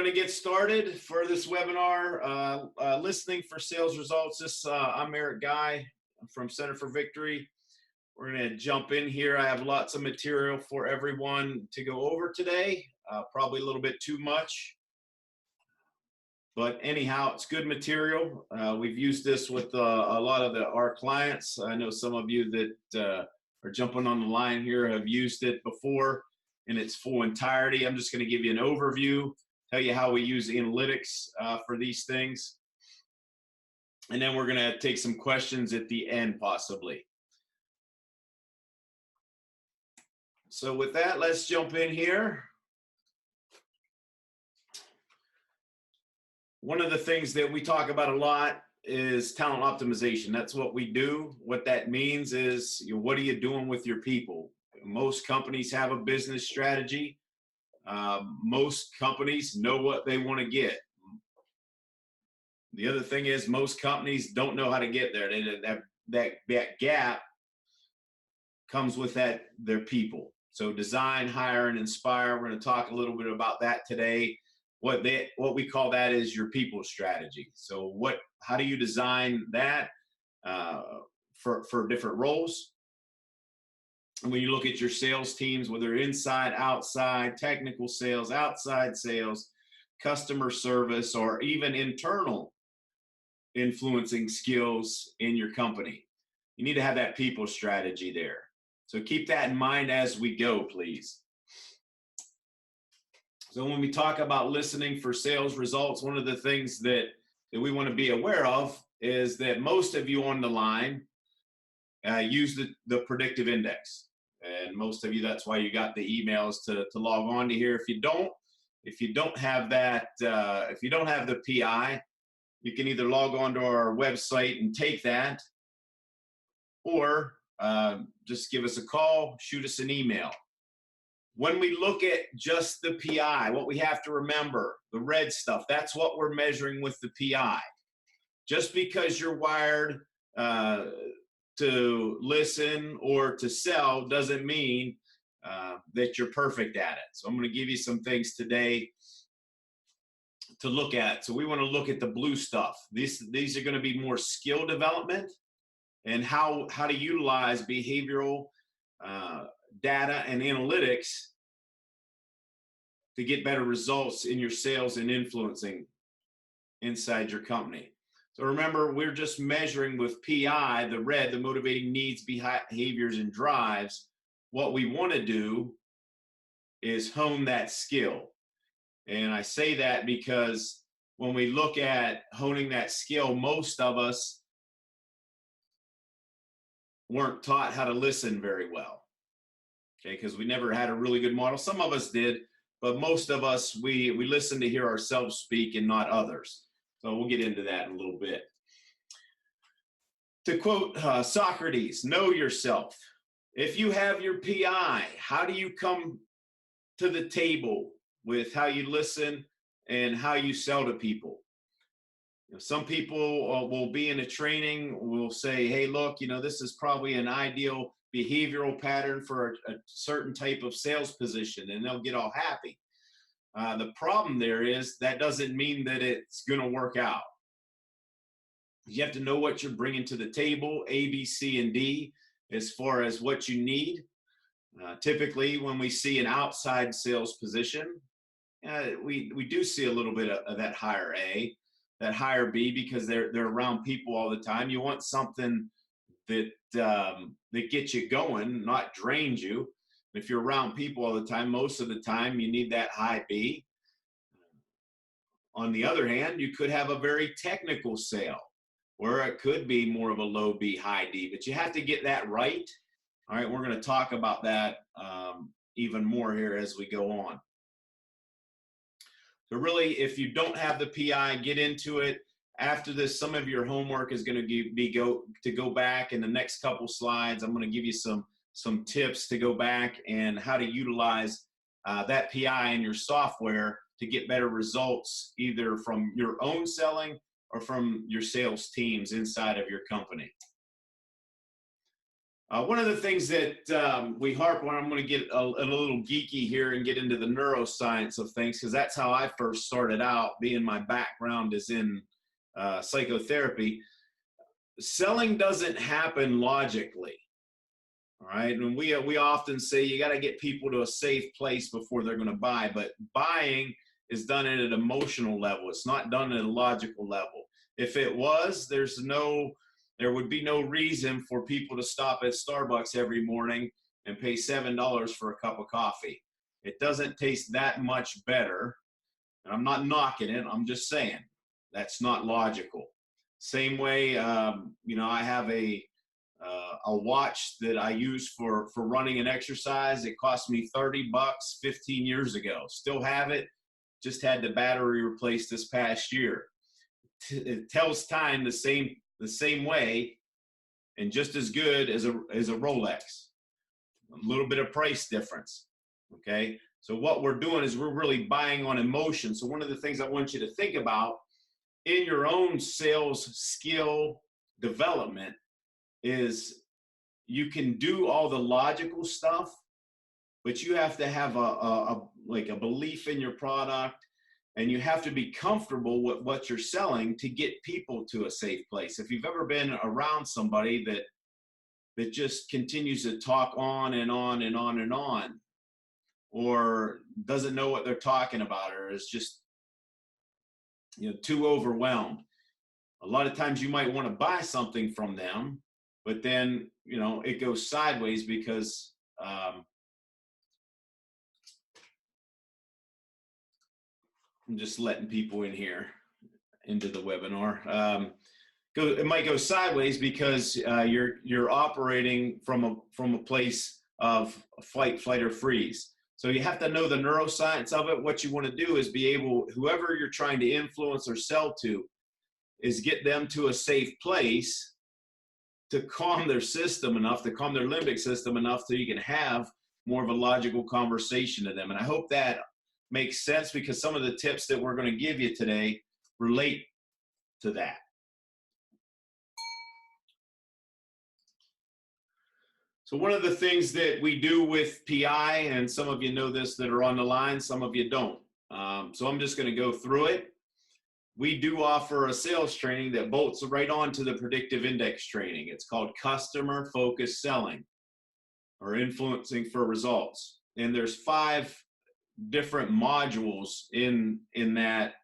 going to get started for this webinar, listening for sales results. I'm Eric Guy from Center for Victory. We're going to jump in here. I have lots of material for everyone to go over today, probably a little bit too much. But anyhow, it's good material. We've used this with a lot of our clients. I know some of you that are jumping on the line here have used it before in its full entirety. I'm just going to give you an overview, tell you how we use analytics for these things. And then we're going to take some questions at the end, possibly. So with that, let's jump in here. One of the things that we talk about a lot is talent optimization. That's what we do. What that means is, what are you doing with your people? Most companies have a business strategy. Most companies know what they want to get. The other thing is most companies don't know how to get there. That gap comes with their people. So design, hire, and inspire. We're going to talk a little bit about that today. What we call that is your people strategy. So how do you design that for different roles? And when you look at your sales teams, whether inside, outside, technical sales, outside sales, customer service, or even internal influencing skills in your company, you need to have that people strategy there. So keep that in mind as we go, please. So when we talk about listening for sales results, one of the things that we want to be aware of is that most of you on the line use the Predictive Index. And most of you, that's why you got the emails to log on to here. If you don't have that, if you don't have the PI, you can either log on to our website and take that, or just give us a call, shoot us an email. When we look at just the PI, what we have to remember, the red stuff, that's what we're measuring with the PI. Just because you're wired to listen or to sell doesn't mean that you're perfect at it. So I'm going to give you some things today to look at. So we want to look at the blue stuff. These are going to be more skill development and how to utilize behavioral data and analytics to get better results in your sales and influencing inside your company. So remember, we're just measuring with PI, the red, the motivating needs, behaviors, and drives. What we want to do is hone that skill. And I say that because when we look at honing that skill, most of us weren't taught how to listen very well. Okay, because we never had a really good model. Some of us did, but most of us, we listen to hear ourselves speak and not others. So we'll get into that in a little bit. To quote Socrates, know yourself. If you have your PI, how do you come to the table with how you listen and how you sell to people? Some people will be in a training, will say, hey, look, this is probably an ideal behavioral pattern for a certain type of sales position, and they'll get all happy. The problem there is that doesn't mean that it's going to work out. You have to know what you're bringing to the table, A, B, C, and D, as far as what you need. Typically, when we see an outside sales position, we do see a little bit of that higher A, that higher B, because they're around people all the time. You want something that gets you going, not drains you. If you're around people all the time, most of the time you need that high B. On the other hand, you could have a very technical sale where it could be more of a low B, high D, but you have to get that right. All right, we're going to talk about that even more here as we go on. So really, if you don't have the PI, get into it. After this, some of your homework is going to go back in the next couple slides. I'm going to give you some tips to go back and how to utilize that PI in your software to get better results, either from your own selling or from your sales teams inside of your company. One of the things that we harp on, I'm going to get a little geeky here and get into the neuroscience of things, because that's how I first started out, being my background is in psychotherapy. Selling doesn't happen logically. All right. And we often say you got to get people to a safe place before they're going to buy, but buying is done at an emotional level. It's not done at a logical level. If it was, there would be no reason for people to stop at Starbucks every morning and pay $7 for a cup of coffee. It doesn't taste that much better. And I'm not knocking it. I'm just saying that's not logical. Same way, I have a watch that I use for running and exercise. It cost me $30 15 years ago. Still have it. Just had the battery replaced this past year. It tells time the same way, and just as good as a Rolex. A little bit of price difference. Okay. So what we're doing is we're really buying on emotion. So one of the things I want you to think about in your own sales skill development is you can do all the logical stuff, but you have to have a belief in your product, and you have to be comfortable with what you're selling to get people to a safe place. If you've ever been around somebody that just continues to talk on and on and on and on, or doesn't know what they're talking about, or is just too overwhelmed, a lot of times you might want to buy something from them, but then it goes sideways because I'm just letting people in here into the webinar. It might go sideways because you're operating from a place of fight, flight, or freeze. So you have to know the neuroscience of it. What you want to do is be able, whoever you're trying to influence or sell to, is get them to a safe place to calm their system enough, to calm their limbic system enough so you can have more of a logical conversation to them. And I hope that makes sense, because some of the tips that we're going to give you today relate to that. So one of the things that we do with PI, and some of you know this that are on the line, some of you don't. So I'm just going to go through it. We do offer a sales training that bolts right onto the Predictive Index training. It's called Customer Focused Selling, or Influencing for Results. And there's 5 different modules in that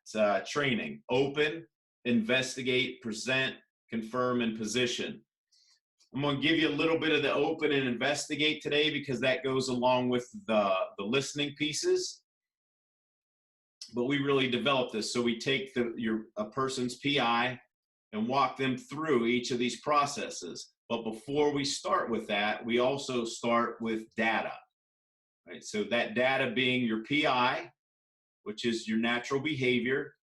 training: open, investigate, present, confirm, and position. I'm going to give you a little bit of the open and investigate today, because that goes along with the listening pieces. But we really develop this. So we take a person's PI and walk them through each of these processes. But before we start with that, we also start with data. Right? So that data being your PI, which is your natural behavior,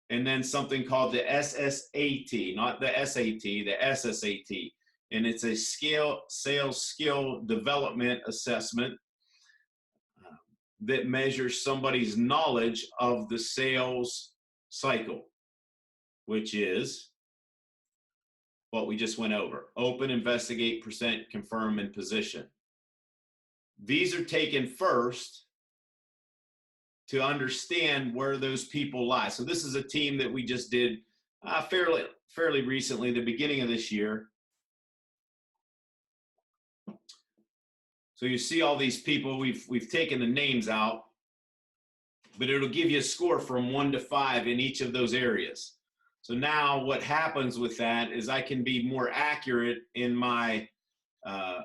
and then something called the SSAT, not the SAT, the SSAT. And it's a sales skill development assessment that measures somebody's knowledge of the sales cycle, which is what we just went over: open, investigate, present, confirm, and position. These are taken first to understand where those people lie. So this is a team that we just did fairly recently, the beginning of this year. So you see all these people, we've taken the names out, but it'll give you a score from 1 to 5 in each of those areas. So now what happens with that is I can be more accurate in my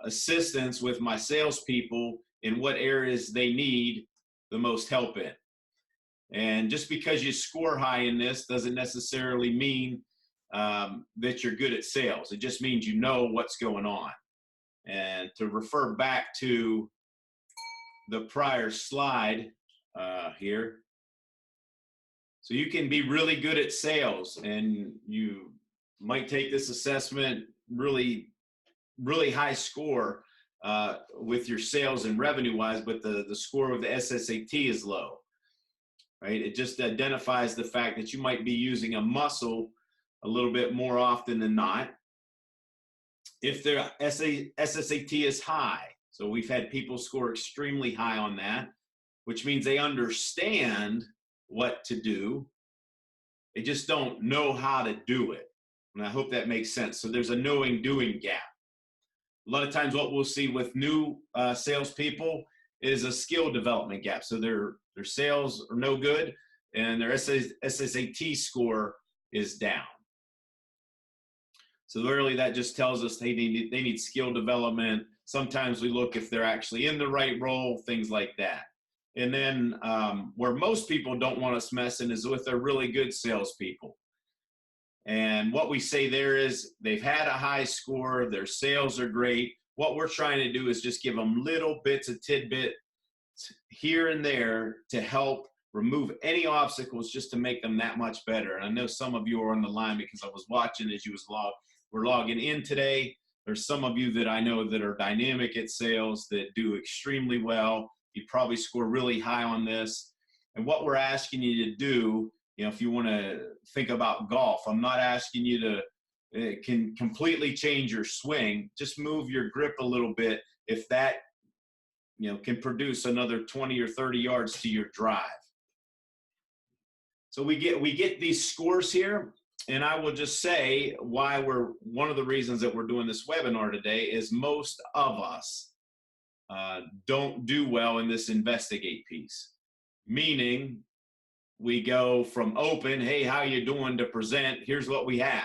assistance with my salespeople in what areas they need the most help in. And just because you score high in this doesn't necessarily mean that you're good at sales. It just means you know what's going on. And to refer back to the prior slide here, so you can be really good at sales, and you might take this assessment really high score with your sales and revenue wise, but the score of the SSAT is low, right? It just identifies the fact that you might be using a muscle a little bit more often than not. if their SSAT is high, so we've had people score extremely high on that, which means they understand what to do. They just don't know how to do it. And I hope that makes sense. So there's a knowing doing gap. A lot of times what we'll see with new salespeople is a skill development gap. So their sales are no good and their SSAT score is down. So really that just tells us they need skill development. Sometimes we look if they're actually in the right role, things like that. And then where most people don't want us messing is with their really good salespeople. And what we say there is they've had a high score, their sales are great. What we're trying to do is just give them little bits of tidbit here and there to help remove any obstacles just to make them that much better. And I know some of you are on the line because I was watching as you were logging in today. There's some of you that I know that are dynamic at sales that do extremely well. You probably score really high on this. And what we're asking you to do, if you want to think about golf, I'm not asking you to can completely change your swing. Just move your grip a little bit. If that, can produce another 20 or 30 yards to your drive. So we get these scores here. And I will just say why one of the reasons that we're doing this webinar today is most of us don't do well in this investigate piece. Meaning we go from open, hey, how you doing, to present, here's what we have.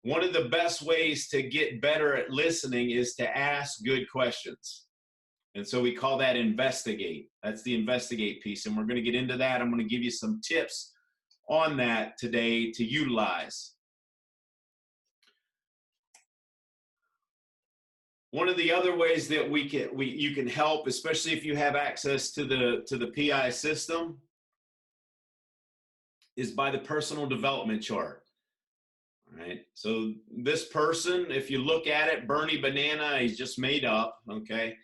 One of the best ways to get better at listening is to ask good questions. And so we call that investigate. That's the investigate piece. And we're going to get into that. I'm going to give you some tips on that today to utilize. One of the other ways that you can help, especially if you have access to the PI system, is by the personal development chart. All right. So this person, if you look at it, Bernie Banana, he's just made up. Okay.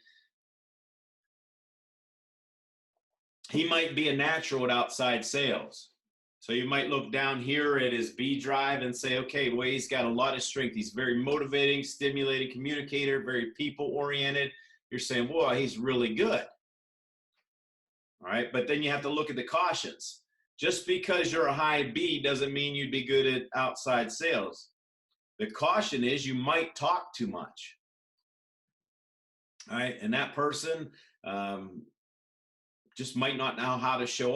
He might be a natural at outside sales. So you might look down here at his B drive and say, okay, well, he's got a lot of strength. He's very motivating, stimulating communicator, very people-oriented. You're saying, boy, he's really good. All right, but then you have to look at the cautions. Just because you're a high B doesn't mean you'd be good at outside sales. The caution is you might talk too much. All right, and that person just might not know how to shut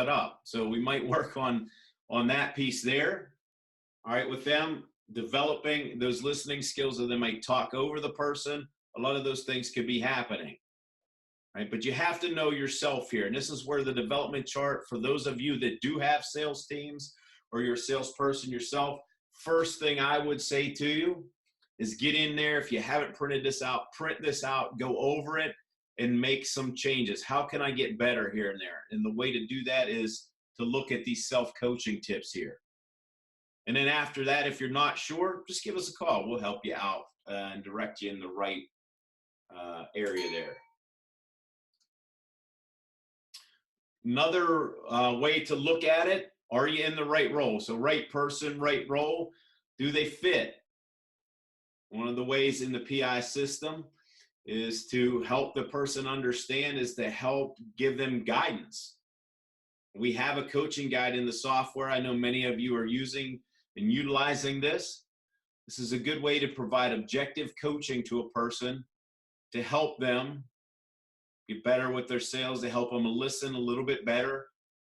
up. So we might work on that piece there. All right, with them developing those listening skills, or they might talk over the person. A lot of those things could be happening. Right, but you have to know yourself here. And this is where the development chart, for those of you that do have sales teams or you're a salesperson yourself, first thing I would say to you is get in there. If you haven't printed this out, print this out, go over it, and make some changes. How can I get better here and there? And the way to do that is to look at these self-coaching tips here. And then after that, if you're not sure, just give us a call. We'll help you out and direct you in the right area there. Another way to look at it, are you in the right role? So right person, right role, do they fit? One of the ways in the PI system is to help the person understand, is to help give them guidance. We have a coaching guide in the software. I know many of you are using and utilizing this. This is a good way to provide objective coaching to a person to help them get better with their sales, to help them listen a little bit better,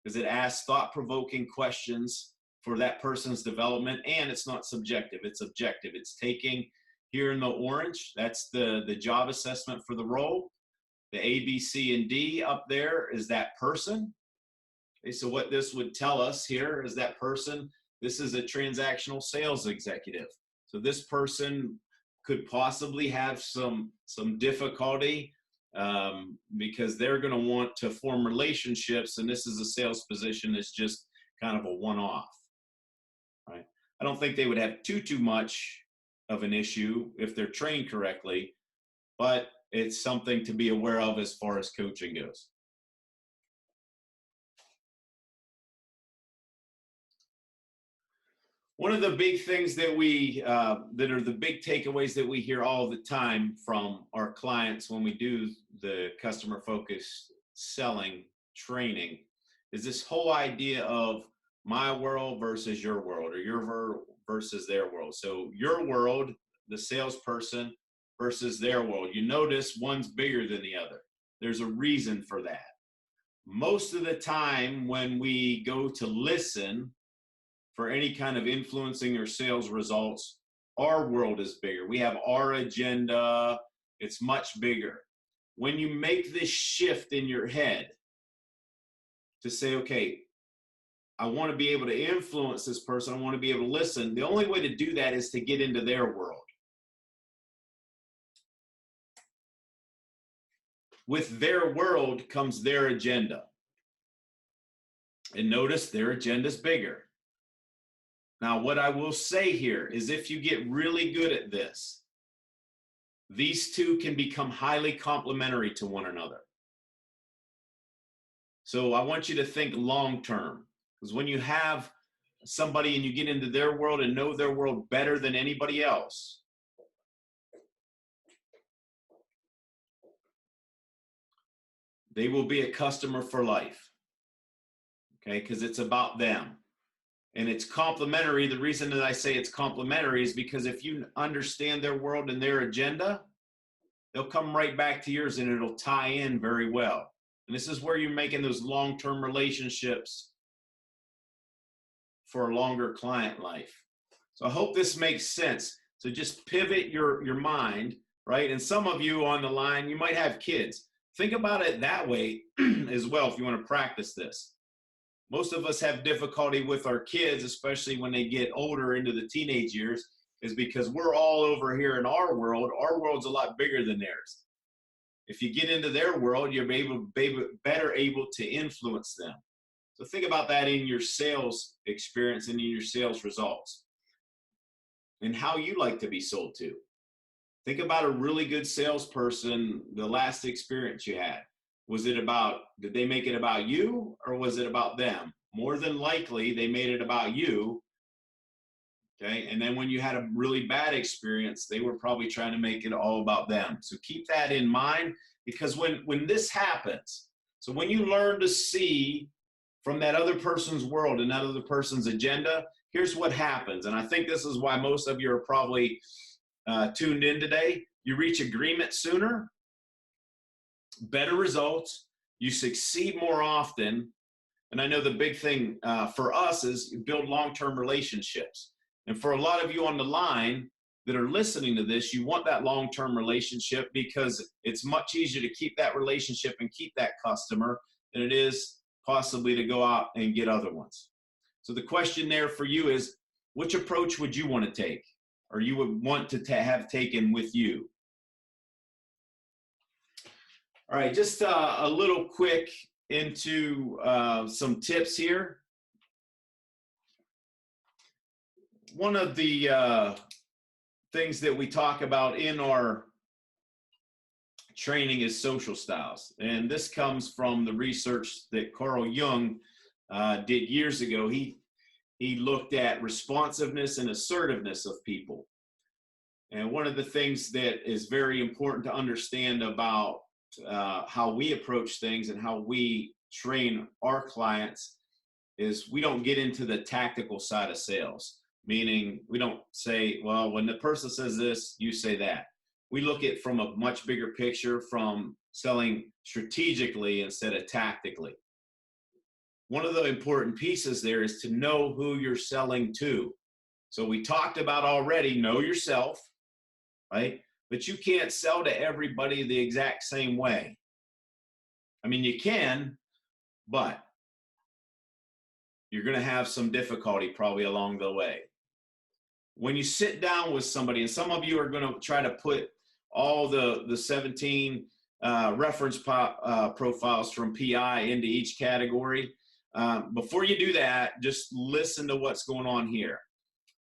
because it asks thought-provoking questions for that person's development, and it's not subjective, it's objective. It's taking, here in the orange, that's the job assessment for the role. The A, B, C, and D up there is that person. Okay, so what this would tell us here is that person, this is a transactional sales executive. So this person could possibly have some difficulty because they're going to want to form relationships, and this is a sales position that's just kind of a one-off. Right? I don't think they would have too much of an issue if they're trained correctly, but it's something to be aware of as far as coaching goes. One of the big things that that are the big takeaways that we hear all the time from our clients when we do the customer focused selling training is this whole idea of my world versus your world, or your world versus their world. So your world, the salesperson, versus their world. You notice one's bigger than the other. There's a reason for that. Most of the time when we go to listen for any kind of influencing or sales results, our world is bigger. We have our agenda. It's much bigger. When you make this shift in your head to say, okay, I want to be able to influence this person, I want to be able to listen, the only way to do that is to get into their world. With their world comes their agenda. And notice their agenda is bigger. Now, what I will say here is if you get really good at this, these two can become highly complementary to one another. So I want you to think long term, because when you have somebody and you get into their world and know their world better than anybody else, they will be a customer for life, okay? Because it's about them. And it's complementary. The reason that I say it's complementary is because if you understand their world and their agenda, they'll come right back to yours and it'll tie in very well. And this is where you're making those long-term relationships for a longer client life. So I hope this makes sense. So just pivot your mind, right? And some of you on the line, you might have kids. Think about it that way as well if you want to practice this. Most of us have difficulty with our kids, especially when they get older into the teenage years, is because we're all over here in our world. Our world's a lot bigger than theirs. If you get into their world, you're better able to influence them. So think about that in your sales experience and in your sales results and how you like to be sold to. Think about a really good salesperson, the last experience you had. Was it about, did they make it about you or was it about them? More than likely, they made it about you. Okay. And then when you had a really bad experience, they were probably trying to make it all about them. So keep that in mind, because when this happens, so when you learn to see from that other person's world and that other person's agenda, here's what happens. And I think this is why most of you are probably tuned in today. You reach agreement sooner, better results, you succeed more often. And I know the big thing for us is you build long-term relationships. And for a lot of you on the line that are listening to this, you want that long-term relationship because it's much easier to keep that relationship and keep that customer than it is possibly to go out and get other ones. So the question there for you is, which approach would you want to take, or you would want to have taken with you? All right, just a little quick into some tips here. One of the things that we talk about in our training is social styles. And this comes from the research that Carl Jung did years ago. He looked at responsiveness and assertiveness of people. And one of the things that is very important to understand about how we approach things and how we train our clients is we don't get into the tactical side of sales. Meaning we don't say, well, when the person says this, you say that. We look at from a much bigger picture, from selling strategically instead of tactically. One of the important pieces there is to know who you're selling to. So we talked about already, know yourself, right? But you can't sell to everybody the exact same way. I mean, you can, but you're going to have some difficulty probably along the way. When you sit down with somebody, and some of you are going to try to put all the 17 reference profiles from PI into each category. Before you do that, just listen to what's going on here.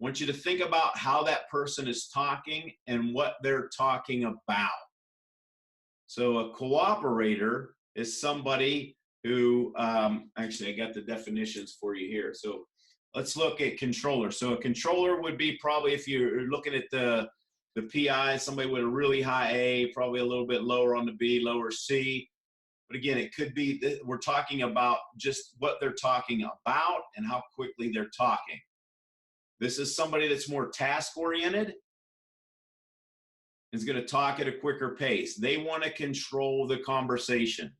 I want you to think about how that person is talking and what they're talking about. So a cooperator is somebody who, actually I got the definitions for you here. So let's look at controller. So a controller would be probably, if you're looking at the PI, somebody with a really high A, probably a little bit lower on the B, lower C. But again, it could be that we're talking about just what they're talking about and how quickly they're talking. This is somebody that's more task-oriented, is going to talk at a quicker pace. They want to control the conversation.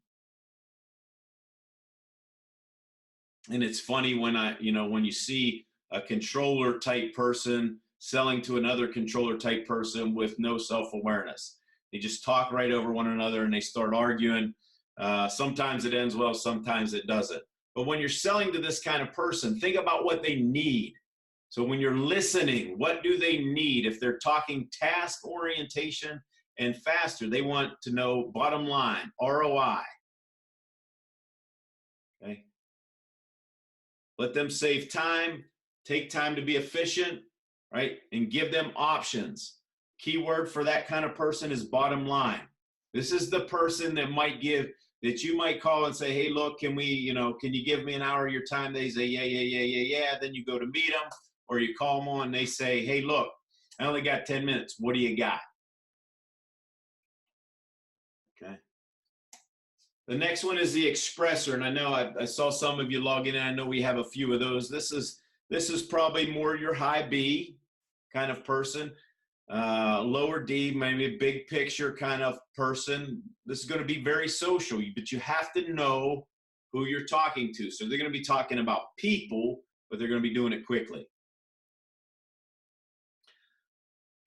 And it's funny when when you see a controller type person selling to another controller type person with no self-awareness. They just talk right over one another and they start arguing. Sometimes it ends well, sometimes it doesn't. But when you're selling to this kind of person, think about what they need. So when you're listening, what do they need? If they're talking task orientation and faster, they want to know bottom line, ROI. Okay. Let them save time, take time to be efficient, right? And give them options. Keyword for that kind of person is bottom line. This is the person that you might call and say, hey, look, can you give me an hour of your time? They say, yeah. Then you go to meet them, or you call them on and they say, hey, look, I only got 10 minutes. What do you got? Okay. The next one is the expressor. And I know I saw some of you logging in. I know we have a few of those. This is probably more your high B kind of person. Lower D, maybe a big picture kind of person. This is going to be very social, but you have to know who you're talking to. So they're going to be talking about people, but they're going to be doing it quickly.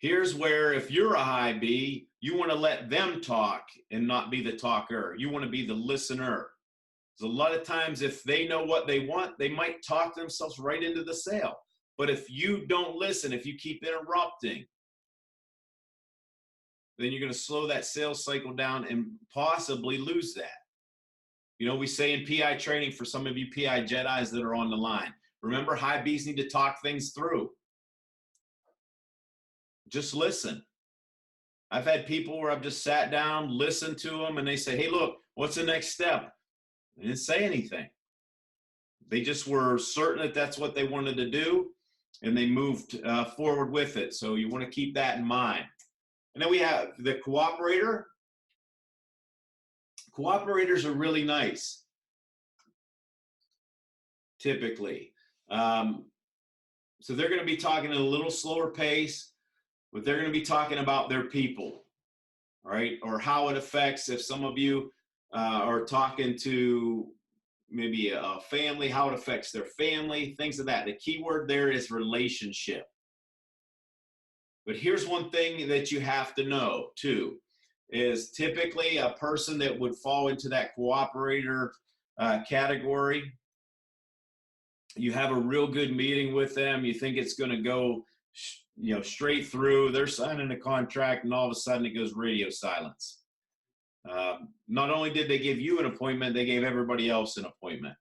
Here's where, if you're a high B, you want to let them talk and not be the talker. You want to be the listener. Because a lot of times, if they know what they want, they might talk themselves right into the sale. But if you don't listen, if you keep interrupting, then you're going to slow that sales cycle down and possibly lose that. We say in PI training, for some of you PI Jedis that are on the line, remember, high Bs need to talk things through. Just listen. I've had people where I've just sat down, listened to them, and they say, hey, look, what's the next step? They didn't say anything. They just were certain that that's what they wanted to do, and they moved forward with it. So you want to keep that in mind. And then we have the cooperator. Cooperators are really nice, typically. So they're going to be talking at a little slower pace, but they're going to be talking about their people, right? Or how it affects, if some of you are talking to maybe a family, how it affects their family, things of that. The key word there is relationship. But here's one thing that you have to know too, is typically a person that would fall into that cooperator category, you have a real good meeting with them, you think it's going to go straight through, they're signing a contract, and all of a sudden it goes radio silence. Not only did they give you an appointment, they gave everybody else an appointment.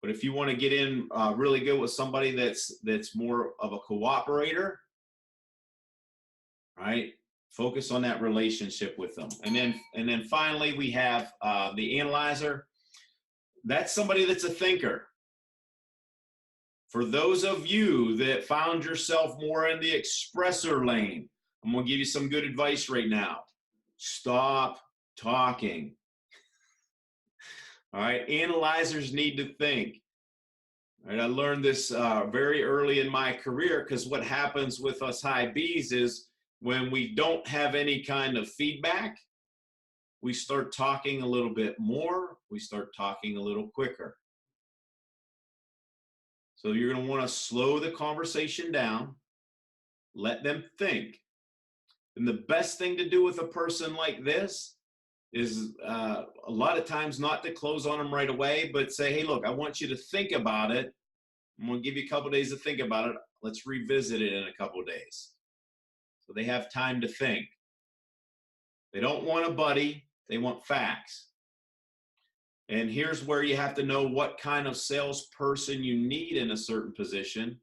But if you want to get in really good with somebody that's more of a cooperator, right? Focus on that relationship with them. And then finally we have the analyzer. That's somebody that's a thinker. For those of you that found yourself more in the expressor lane, I'm going to give you some good advice right now. Stop talking. All right, analyzers need to think. All right, I learned this very early in my career, because what happens with us high Bs is when we don't have any kind of feedback, we start talking a little bit more, we start talking a little quicker. So you're going to want to slow the conversation down, let them think. And the best thing to do with a person like this is a lot of times not to close on them right away, but say, hey, look, I want you to think about it. I'm going to give you a couple of days to think about it. Let's revisit it in a couple of days. So they have time to think. They don't want a buddy. They want facts. And here's where you have to know what kind of salesperson you need in a certain position,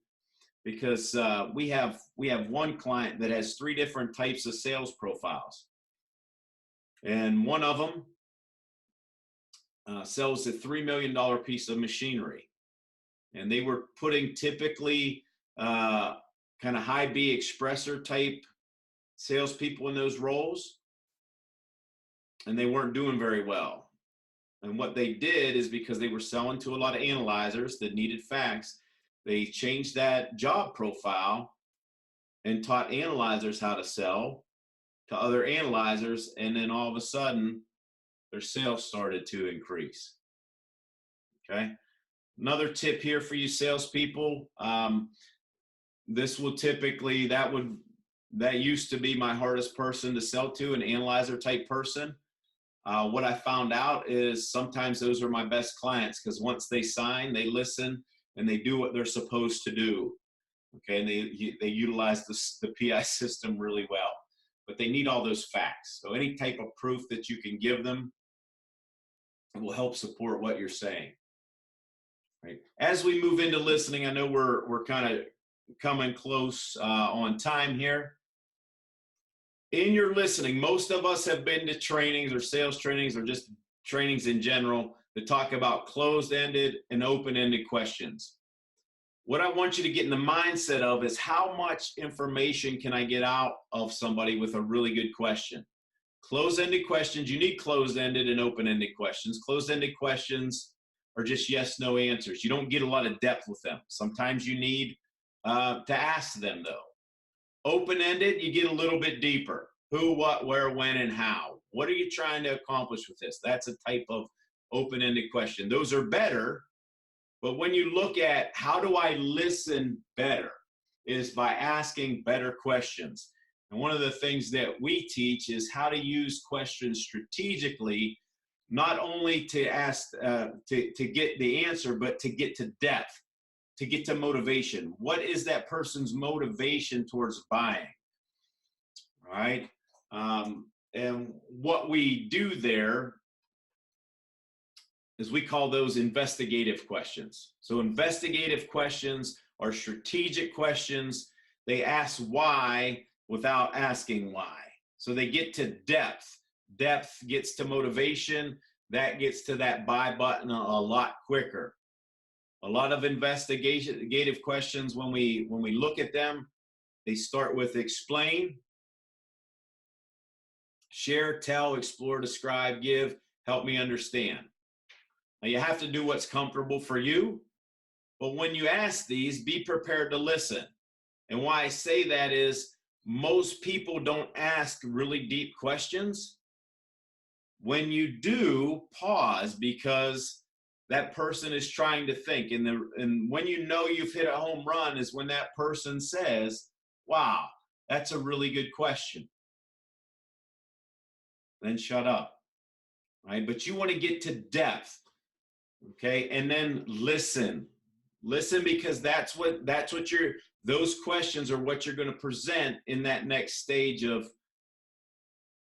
because we have one client that has 3 different types of sales profiles. And one of them sells a $3 million piece of machinery. And they were putting typically kind of high B expressor type salespeople in those roles, and they weren't doing very well. And what they did is, because they were selling to a lot of analyzers that needed facts, they changed that job profile and taught analyzers how to sell to other analyzers. And then all of a sudden, their sales started to increase. Okay. Another tip here for you salespeople. This will typically, that used to be my hardest person to sell to, an analyzer type person. What I found out is sometimes those are my best clients, because once they sign, they listen and they do what they're supposed to do. Okay, and they utilize the PI system really well, but they need all those facts. So any type of proof that you can give them will help support what you're saying. Right. As we move into listening, I know we're kind of coming close on time here. In your listening, most of us have been to trainings or sales trainings or just trainings in general that talk about closed-ended and open-ended questions. What I want you to get in the mindset of is, how much information can I get out of somebody with a really good question? Closed-ended questions, you need closed-ended and open-ended questions. Closed-ended questions are just yes, no answers. You don't get a lot of depth with them. Sometimes you need to ask them, though. Open-ended, you get a little bit deeper. Who, what, where, when, and how. What are you trying to accomplish with this? That's a type of open-ended question. Those are better, but when you look at how do I listen better, is by asking better questions. And one of the things that we teach is how to use questions strategically, not only to ask, to get the answer, but to get to depth, to get to motivation. What is that person's motivation towards buying? All right. And what we do there is we call those investigative questions. So investigative questions are strategic questions. They ask why without asking why. So they get to depth. Depth gets to motivation. That gets to that buy button a lot quicker. A lot of investigative questions, when we look at them, they start with explain, share, tell, explore, describe, give, help me understand. Now, you have to do what's comfortable for you, but when you ask these, be prepared to listen. And why I say that is, most people don't ask really deep questions. When you do, pause, because that person is trying to think. And when you know you've hit a home run is when that person says, wow, that's a really good question. Then shut up, right? But you want to get to depth, okay? And then listen. Listen, because that's what those questions are what you're going to present in that next stage of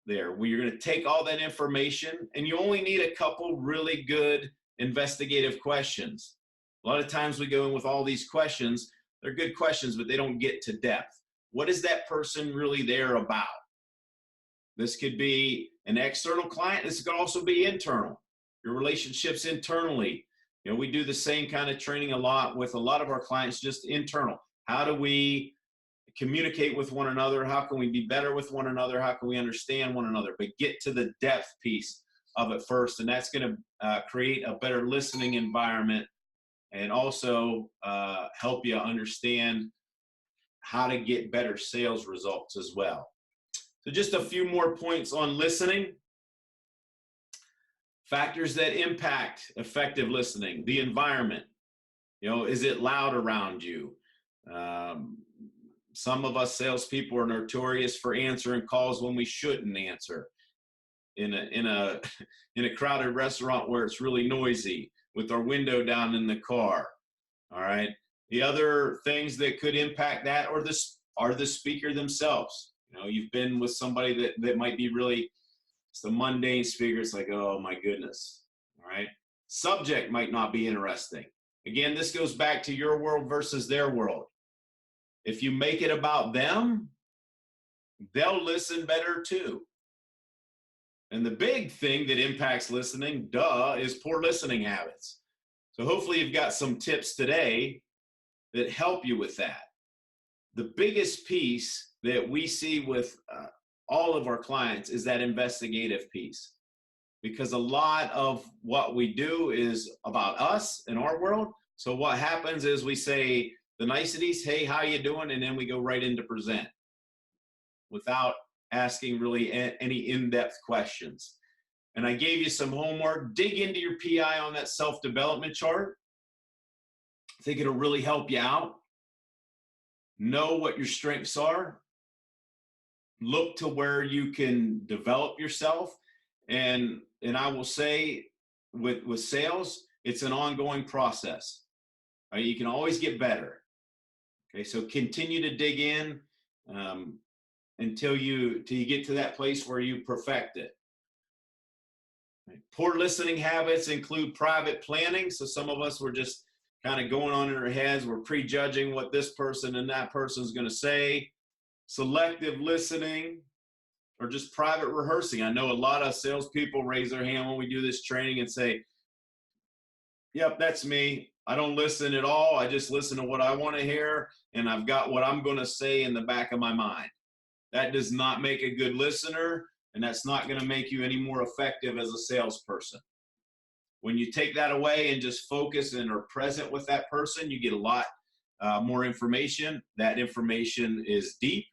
there, where you're going to take all that information, and you only need a couple really good investigative questions. A lot of times we go in with all these questions. They're good questions, but they don't get to depth. What is that person really there about? This could be an external client. This could also be internal. Your relationships internally. You know, we do the same kind of training a lot with a lot of our clients, just internal. How do we communicate with one another? How can we be better with one another? How can we understand one another? But get to the depth piece of it first, and that's going to create a better listening environment, and also help you understand how to get better sales results as well. So just a few more points on listening. Factors that impact effective listening: the environment. You know, is it loud around you? Some of us salespeople are notorious for answering calls when we shouldn't answer. In a crowded restaurant where it's really noisy, with our window down in the car. All right. The other things that could impact that are the speaker themselves. You know, you've been with somebody that might be really, it's the mundane speaker. It's like, oh my goodness. All right. Subject might not be interesting. Again, this goes back to your world versus their world. If you make it about them, they'll listen better too. And the big thing that impacts listening, is poor listening habits. So hopefully you've got some tips today that help you with that. The biggest piece that we see with all of our clients is that investigative piece, because a lot of what we do is about us and our world. So what happens is we say the niceties, hey, how you doing? And then we go right into present without asking really any in-depth questions. And I gave you some homework. Dig into your PI on that self-development chart. I think it'll really help you out. Know what your strengths are. Look to where you can develop yourself. And I will say with sales, it's an ongoing process. Right? You can always get better. Okay, so continue to dig in until you get to that place where you perfect it. Right? Poor listening habits include private planning. So some of us were just kind of going on in our heads. We're prejudging what this person and that person is going to say. Selective listening, or just private rehearsing. I know a lot of salespeople raise their hand when we do this training and say, yep, that's me. I don't listen at all. I just listen to what I want to hear, and I've got what I'm going to say in the back of my mind. That does not make a good listener, and that's not going to make you any more effective as a salesperson. When you take that away and just focus and are present with that person, you get a lot more information. That information is deep.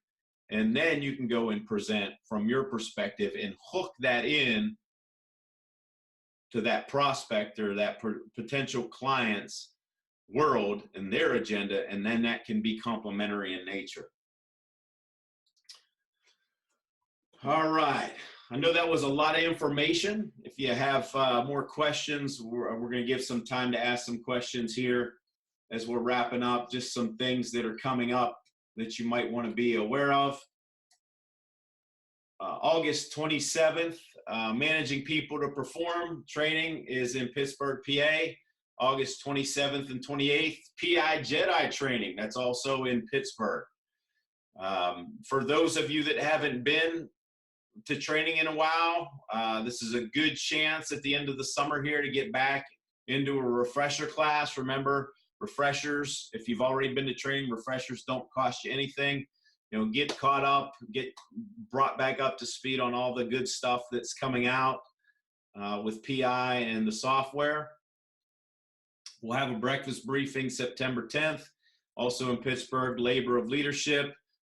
And then you can go and present from your perspective and hook that in to that prospect or that potential client's world and their agenda, and then that can be complementary in nature. All right. I know that was a lot of information. If you have more questions, we're going to give some time to ask some questions here as we're wrapping up, just some things that are coming up that you might want to be aware of. August 27th, Managing People to Perform training is in Pittsburgh, PA. August 27th and 28th, PI Jedi training. That's also in Pittsburgh. For those of you that haven't been to training in a while, this is a good chance at the end of the summer here to get back into a refresher class. Remember, refreshers, if you've already been to training, refreshers don't cost you anything. You know, get caught up, get brought back up to speed on all the good stuff that's coming out with PI and the software. We'll have a breakfast briefing September 10th, also in Pittsburgh, Labor of Leadership.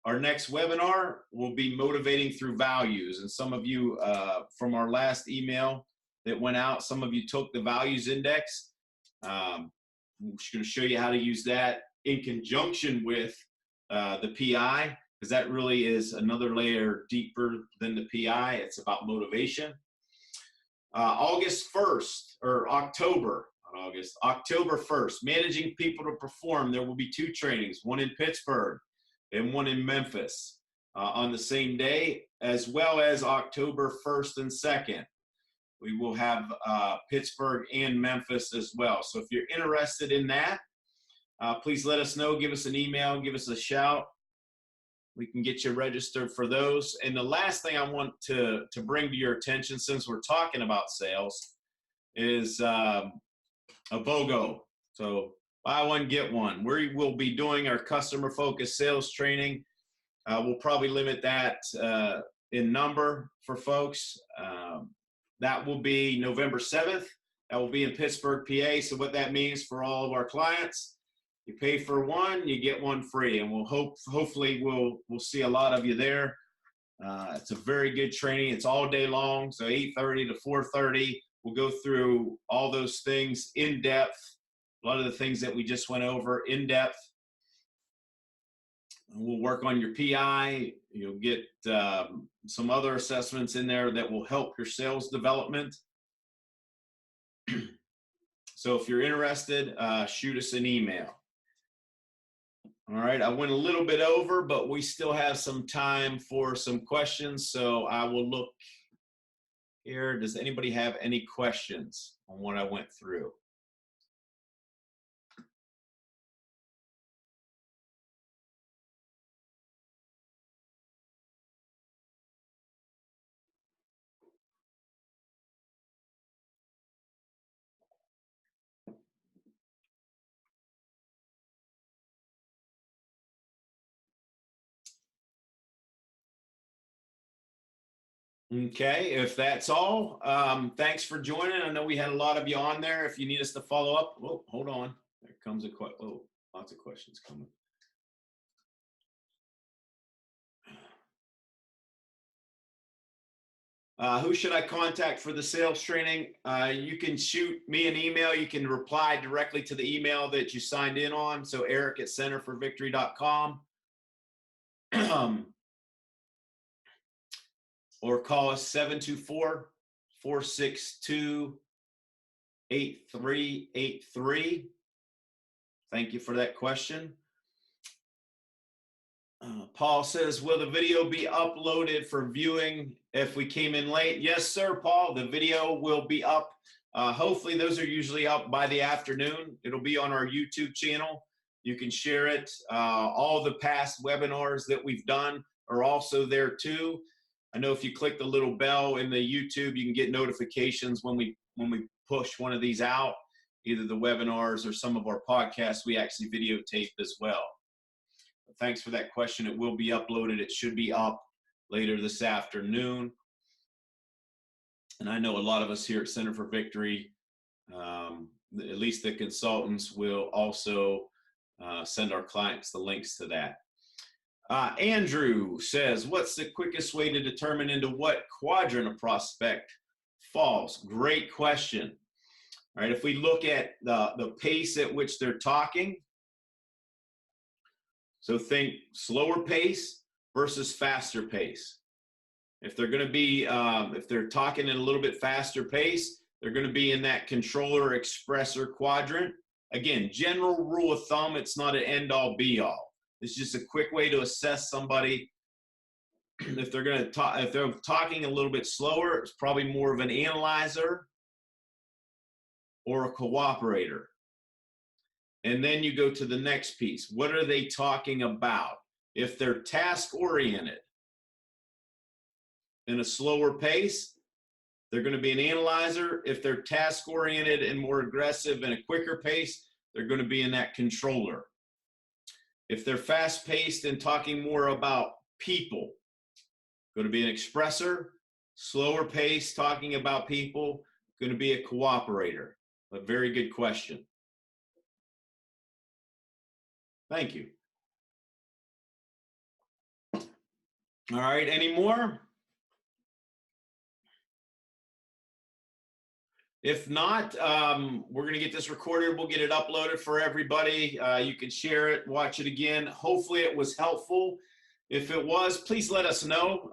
Our next webinar will be Motivating Through Values. And some of you from our last email that went out, some of you took the Values Index. I'm just going to show you how to use that in conjunction with the PI, because that really is another layer deeper than the PI. It's about motivation. August 1st, or October 1st, Managing People to Perform. There will be 2 trainings, one in Pittsburgh and one in Memphis on the same day, as well as October 1st and 2nd. We will have Pittsburgh and Memphis as well. So if you're interested in that, please let us know. Give us an email, give us a shout. We can get you registered for those. And the last thing I want to bring to your attention, since we're talking about sales, is a BOGO. So buy one, get one. We will be doing our customer-focused sales training. We'll probably limit that in number for folks. That will be November 7th. That will be in Pittsburgh, PA. So what that means for all of our clients, you pay for one, you get one free, and hopefully we'll see a lot of you there. It's a very good training. It's all day long, so 8:30 to 4:30. We'll go through all those things in depth. A lot of the things that we just went over in depth. We'll work on your PI. You'll get some other assessments in there that will help your sales development. So if you're interested, shoot us an email. All right, I went a little bit over, but we still have some time for some questions. So I will look here. Does anybody have any questions on what I went through? Okay, if that's all, thanks for joining. I know we had a lot of you on there. If you need us to follow up, oh, hold on. There comes a question. Oh, lots of questions coming. Who should I contact for the sales training? You can shoot me an email. You can reply directly to the email that you signed in on. So eric@centerforvictory.com. Or call us 724-462-8383. Thank you for that question. Paul says, will the video be uploaded for viewing if we came in late? Yes, sir, Paul. The video will be up. Hopefully, those are usually up by the afternoon. It'll be on our YouTube channel. You can share it. All the past webinars that we've done are also there too. I know if you click the little bell in the YouTube, you can get notifications when we push one of these out, either the webinars or some of our podcasts we actually videotape as well. But thanks for that question. It will be uploaded. It should be up later this afternoon. And I know a lot of us here at Center for Victory, at least the consultants, will also send our clients the links to that. Andrew says, what's the quickest way to determine into what quadrant a prospect falls? Great question. All right, if we look at the pace at which they're talking, so think slower pace versus faster pace. If they're going to be, if they're talking at a little bit faster pace, they're going to be in that controller expressor quadrant. Again, general rule of thumb, it's not an end-all be-all. It's just a quick way to assess somebody. If they're going to talk, if they're talking a little bit slower, it's probably more of an analyzer or a cooperator. And then you go to the next piece. What are they talking about? If they're task-oriented in a slower pace, they're going to be an analyzer. If they're task-oriented and more aggressive in a quicker pace, they're going to be in that controller. If they're fast-paced and talking more about people, going to be an expressor. Slower pace, talking about people, going to be a cooperator. A very good question. Thank you. All right, any more? If not, we're going to get this recorded. We'll get it uploaded for everybody. You can share it, watch it again. Hopefully it was helpful. If it was, please let us know.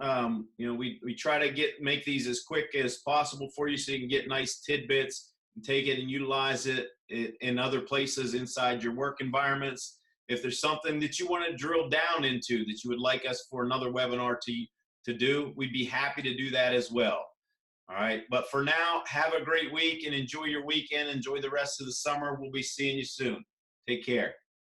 You know, we try to make these as quick as possible for you so you can get nice tidbits and take it and utilize it in other places inside your work environments. If there's something that you want to drill down into that you would like us for another webinar to do, we'd be happy to do that as well. All right, but for now, have a great week and enjoy your weekend. Enjoy the rest of the summer. We'll be seeing you soon. Take care.